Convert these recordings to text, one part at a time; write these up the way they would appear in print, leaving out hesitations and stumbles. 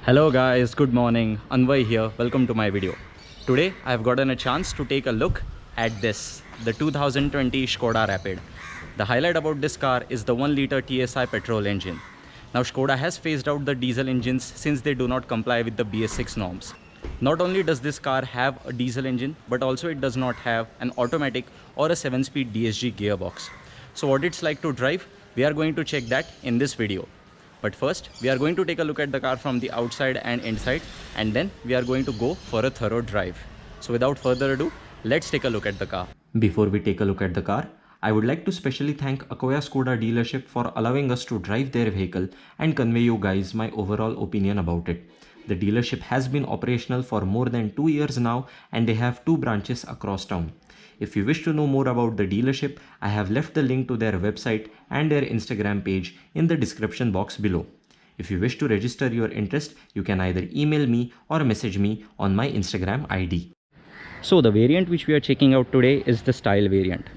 Hello guys, good morning. Anvay here. Welcome to my video. Today I've gotten a chance to take a look at this, the 2020 Skoda Rapid. The highlight about this car is the 1-liter TSI petrol engine. Now Skoda has phased out the diesel engines since they do not comply with the BS6 norms. Not only does this car have a diesel engine, but also it does not have an automatic or a 7-speed DSG gearbox. So what it's like to drive, we are going to check that in this video. But first, we are going to take a look at the car from the outside and inside, and then we are going to go for a thorough drive. So without further ado, let's take a look at the car. Before we take a look at the car, I would like to specially thank Akoya Skoda dealership for allowing us to drive their vehicle and convey you guys my overall opinion about it. The dealership has been operational for more than 2 years now, and they have 2 branches across town. If you wish to know more about the dealership, I have left the link to their website and their Instagram page in the description box below. If you wish to register your interest, you can either email me or message me on my Instagram ID. So the variant which we are checking out today is the style variant.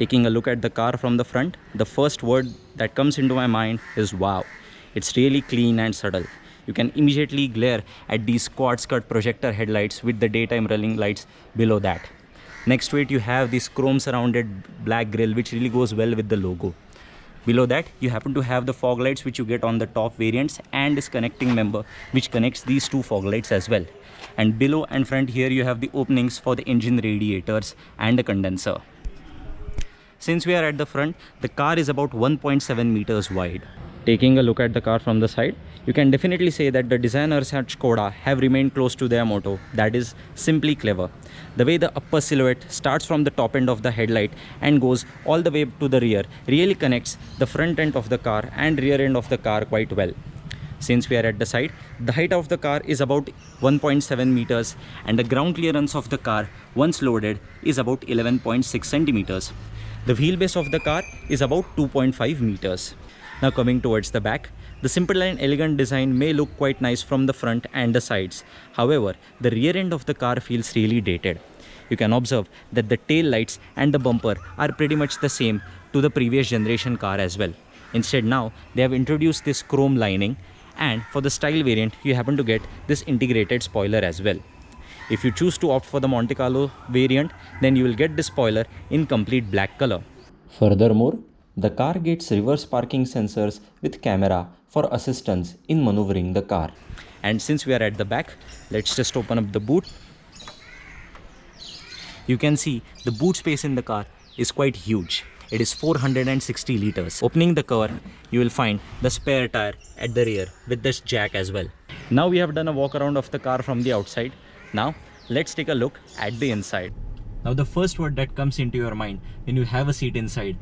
Taking a look at the car from the front, the first word that comes into my mind is wow. It's really clean and subtle. You can immediately glare at these quad cut projector headlights with the daytime running lights below that. Next to it you have this chrome surrounded black grille which really goes well with the logo. Below that you happen to have the fog lights which you get on the top variants and this connecting member which connects these 2 fog lights as well. And below and front here you have the openings for the engine radiators and the condenser. Since we are at the front, the car is about 1.7 meters wide. Taking a look at the car from the side, you can definitely say that the designers at Skoda have remained close to their motto, that is simply clever. The way the upper silhouette starts from the top end of the headlight and goes all the way to the rear really connects the front end of the car and rear end of the car quite well. Since we are at the side, the height of the car is about 1.7 meters and the ground clearance of the car once loaded is about 11.6 centimeters. The wheelbase of the car is about 2.5 meters. Now coming towards the back, the simple and elegant design may look quite nice from the front and the sides. However, the rear end of the car feels really dated. You can observe that the tail lights and the bumper are pretty much the same to the previous generation car as well. Instead now, they have introduced this chrome lining, and for the style variant, you happen to get this integrated spoiler as well. If you choose to opt for the Monte Carlo variant, then you will get this spoiler in complete black color. Furthermore, the car gets reverse parking sensors with camera for assistance in maneuvering the car. And since we are at the back, let's just open up the boot. You can see the boot space in the car is quite huge. It is 460 liters. Opening the cover, you will find the spare tire at the rear with this jack as well. Now we have done a walk around of the car from the outside. Now let's take a look at the inside. Now the first word that comes into your mind when you have a seat inside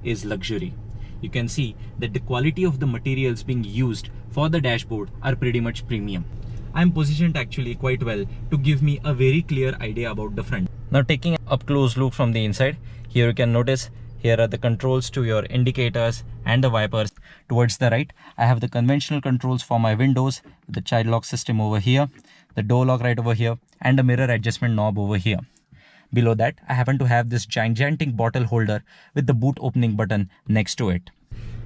is luxury. You can see that the quality of the materials being used for the dashboard are pretty much premium. I am positioned actually quite well to give me a very clear idea about the front. Now taking an up close look from the inside, here you can notice here are the controls to your indicators and the wipers. Towards the right, I have the conventional controls for my windows, the child lock system over here, the door lock right over here, and the mirror adjustment knob over here. Below that, I happen to have this gigantic bottle holder with the boot opening button next to it.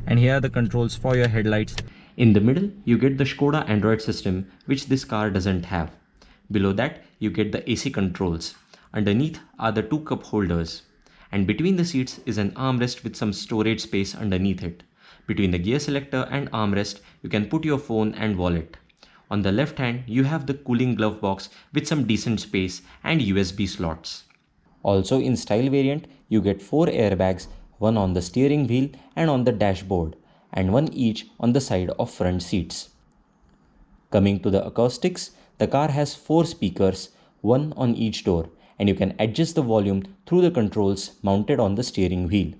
And here are the controls for your headlights. In the middle, you get the Skoda Android system, which this car doesn't have. Below that, you get the AC controls. Underneath are the 2 cup holders. And between the seats is an armrest with some storage space underneath it. Between the gear selector and armrest, you can put your phone and wallet. On the left hand, you have the cooling glove box with some decent space and USB slots. Also in style variant, you get 4 airbags, one on the steering wheel and on the dashboard, and one each on the side of front seats. Coming to the acoustics, the car has 4 speakers, one on each door, and you can adjust the volume through the controls mounted on the steering wheel.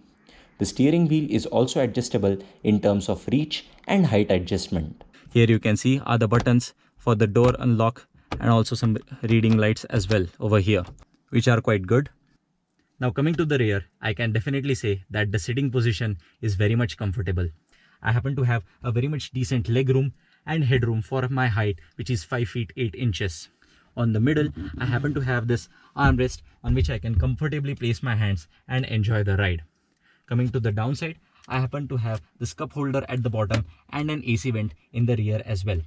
The steering wheel is also adjustable in terms of reach and height adjustment. Here you can see are the buttons for the door unlock and also some reading lights as well over here, which are quite good. Now coming to the rear, I can definitely say that the sitting position is very much comfortable. I happen to have a very much decent leg room and headroom for my height, which is 5 feet 8 inches. On the middle, I happen to have this armrest on which I can comfortably place my hands and enjoy the ride. Coming to the downside, I happen to have this cup holder at the bottom and an AC vent in the rear as well.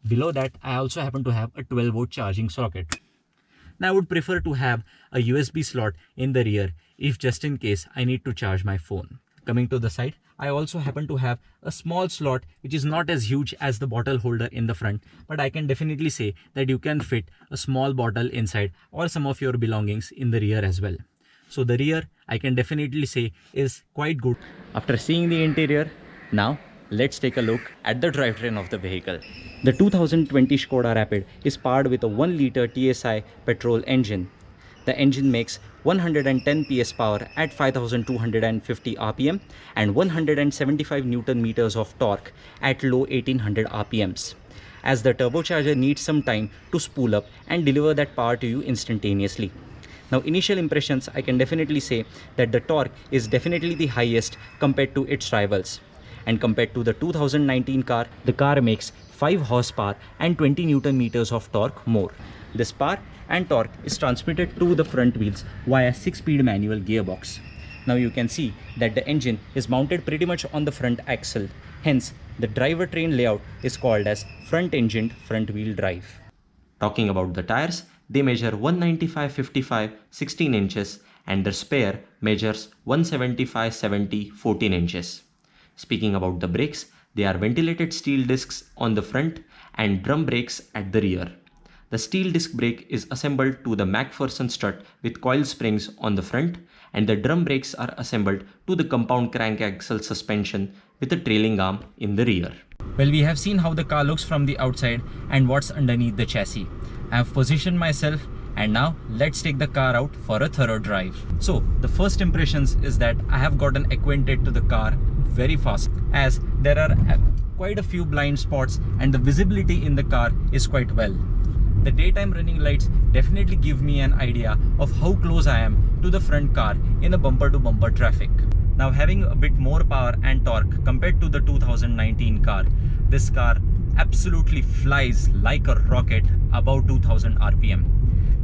Below that, I also happen to have a 12-volt charging socket. Now I would prefer to have a USB slot in the rear if just in case I need to charge my phone. Coming to the side, I also happen to have a small slot which is not as huge as the bottle holder in the front, but I can definitely say that you can fit a small bottle inside or some of your belongings in the rear as well. So the rear, I can definitely say, is quite good. After seeing the interior, now let's take a look at the drivetrain of the vehicle. The 2020 Škoda Rapid is powered with a 1-liter TSI petrol engine. The engine makes 110 PS power at 5250 RPM and 175 Newton meters of torque at low 1800 RPMs. As the turbocharger needs some time to spool up and deliver that power to you instantaneously. Now, initial impressions, I can definitely say that the torque is definitely the highest compared to its rivals. And compared to the 2019 car, the car makes 5 horsepower and 20 Newton meters of torque more. This power and torque is transmitted to the front wheels via 6-speed manual gearbox. Now you can see that the engine is mounted pretty much on the front axle. Hence, the drivetrain layout is called as front-engined front-wheel drive. Talking about the tires, they measure 195/55 16 inches and the spare measures 175/70 14 inches. Speaking about the brakes, they are ventilated steel discs on the front and drum brakes at the rear. The steel disc brake is assembled to the MacPherson strut with coil springs on the front, and the drum brakes are assembled to the compound crank axle suspension with a trailing arm in the rear. Well, we have seen how the car looks from the outside and what's underneath the chassis. I have positioned myself, and now let's take the car out for a thorough drive. So the first impressions is that I have gotten acquainted to the car very fast, as there are quite a few blind spots and the visibility in the car is quite well. The daytime running lights definitely give me an idea of how close I am to the front car in a bumper-to-bumper traffic. Now, having a bit more power and torque compared to the 2019 car, this car absolutely flies like a rocket above 2000 RPM.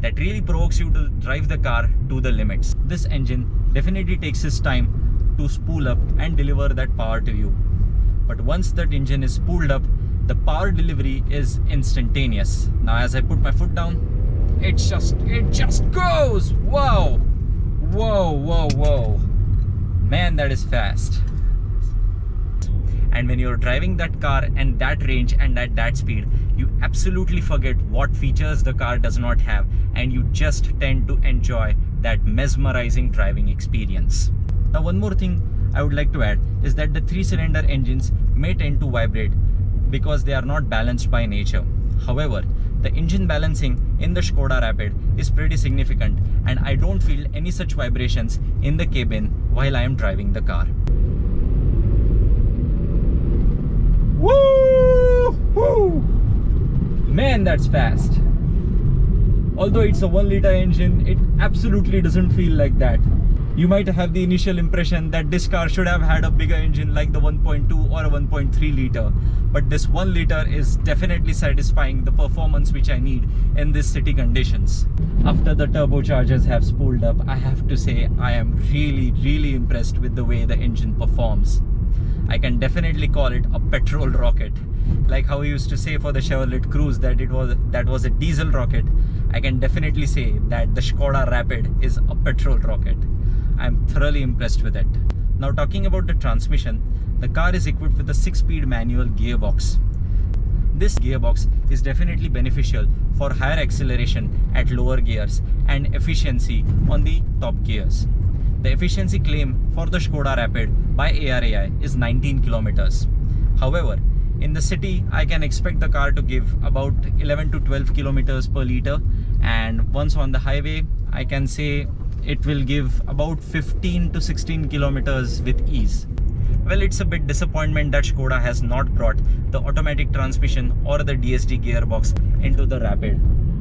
That really provokes you to drive the car to the limits. This engine definitely takes its time to spool up and deliver that power to you. But once that engine is spooled up, the power delivery is instantaneous. Now as I put my foot down, it just goes! Wow! Whoa, whoa, whoa. Man, that is fast. And when you're driving that car and that range and at that speed, you absolutely forget what features the car does not have, and you just tend to enjoy that mesmerizing driving experience. Now, one more thing I would like to add is that the 3-cylinder engines may tend to vibrate because they are not balanced by nature. However, the engine balancing in the Škoda Rapid is pretty significant, and I don't feel any such vibrations in the cabin while I am driving the car. Woo! Man, that's fast. Although it's a 1-liter engine, it absolutely doesn't feel like that. You might have the initial impression that this car should have had a bigger engine like the 1.2 or a 1.3 liter, but this 1 liter is definitely satisfying the performance which I need in these city conditions. After the turbochargers have spooled up, I have to say I am really impressed with the way the engine performs. I can definitely call it a petrol rocket. Like how we used to say for the Chevrolet Cruze that was a diesel rocket, I can definitely say that the Škoda Rapid is a petrol rocket. I'm thoroughly impressed with it. Now, talking about the transmission, the car is equipped with a 6-speed manual gearbox. This gearbox is definitely beneficial for higher acceleration at lower gears and efficiency on the top gears. The efficiency claim for the Škoda Rapid by ARAI is 19 kilometers. However, in the city, I can expect the car to give about 11 to 12 kilometers per liter, and once on the highway, I can say it will give about 15 to 16 kilometers with ease. Well, it's a bit disappointment that Škoda has not brought the automatic transmission or the DSD gearbox into the Rapid.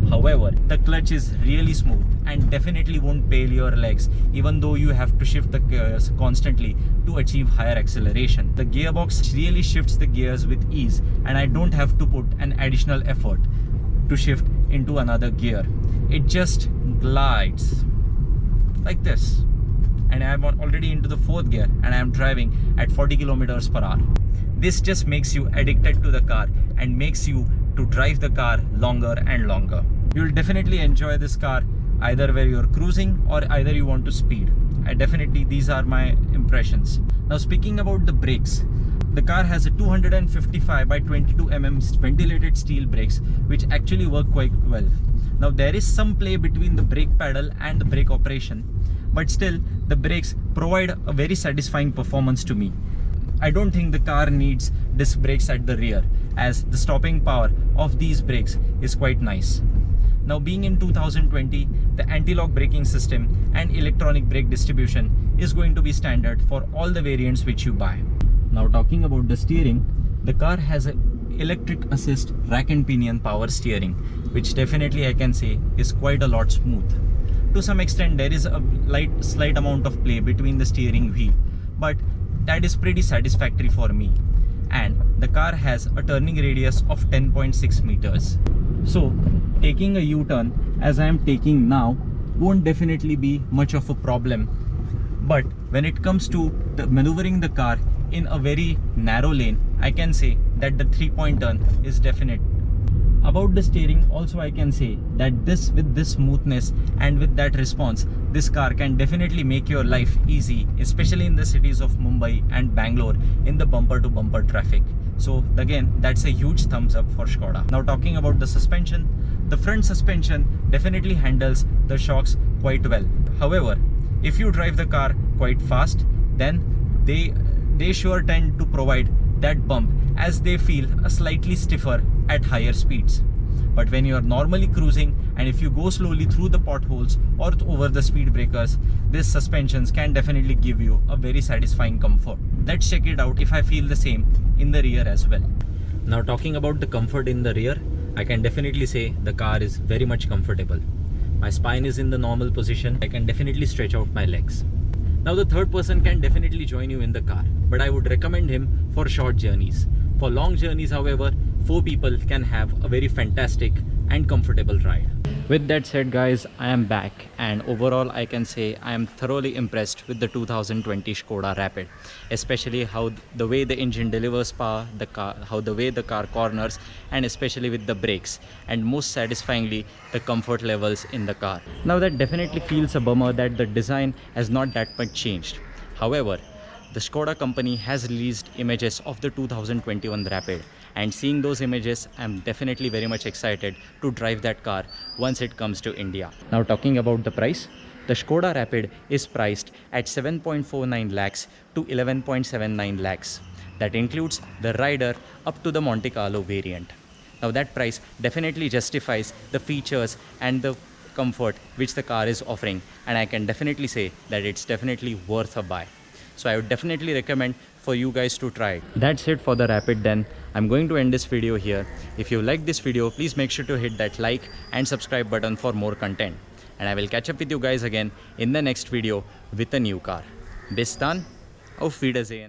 However, the clutch is really smooth and definitely won't pale your legs, even though you have to shift the gears constantly to achieve higher acceleration. The gearbox really shifts the gears with ease, and I don't have to put an additional effort to shift into another gear. It just glides like this, and I'm already into the 4th gear and I am driving at 40 kilometers per hour. This just makes you addicted to the car and makes you to drive the car longer and longer. You'll definitely enjoy this car either where you're cruising or either you want to speed. Definitely these are my impressions. Now speaking about the brakes, the car has a 255 by 22 mm ventilated steel brakes which actually work quite well. Now there is some play between the brake pedal and the brake operation, but still the brakes provide a very satisfying performance to me. I don't think the car needs disc brakes at the rear, as the stopping power of these brakes is quite nice. Now being in 2020, the anti-lock braking system and electronic brake distribution is going to be standard for all the variants which you buy. Now talking about the steering, the car has an electric assist rack and pinion power steering, which definitely I can say is quite a lot smooth. To some extent there is a slight amount of play between the steering wheel, but that is pretty satisfactory for me. And the car has a turning radius of 10.6 meters. So taking a U-turn as I am taking now won't definitely be much of a problem. But when it comes to maneuvering the car in a very narrow lane, I can say that the 3-point turn is definite. About the steering also I can say that with this smoothness and with that response, this car can definitely make your life easy, especially in the cities of Mumbai and Bangalore in the bumper to bumper traffic. So again, that's a huge thumbs up for Škoda. Now talking about the suspension, the front suspension definitely handles the shocks quite well. However, if you drive the car quite fast, then they sure tend to provide that bump as they feel a slightly stiffer at higher speeds. But when you are normally cruising and if you go slowly through the potholes or over the speed breakers, these suspensions can definitely give you a very satisfying comfort. Let's check it out if I feel the same in the rear as well. Now talking about the comfort in the rear, I can definitely say the car is very much comfortable. My spine is in the normal position. I can definitely stretch out my legs. Now the third person can definitely join you in the car, but I would recommend him for short journeys. For long journeys, however, 4 people can have a very fantastic and comfortable ride. With that said guys, I am back and overall I can say I am thoroughly impressed with the 2020 Škoda Rapid, especially how the way the engine delivers power, how the way the car corners, and especially with the brakes, and most satisfyingly the comfort levels in the car. Now that definitely feels a bummer that the design has not that much changed. However, the Škoda company has released images of the 2021 Rapid, and seeing those images, I'm definitely very much excited to drive that car once it comes to India. Now talking about the price, the Škoda Rapid is priced at 7.49 lakhs to 11.79 lakhs. That includes the rider up to the Monte Carlo variant. Now that price definitely justifies the features and the comfort which the car is offering, and I can definitely say that it's definitely worth a buy. So I would definitely recommend for you guys to try it. That's it for the Rapid then. I'm going to end this video here. If you like this video, please make sure to hit that like and subscribe button for more content. And I will catch up with you guys again in the next video with a new car. Bis dann, auf Wiedersehen.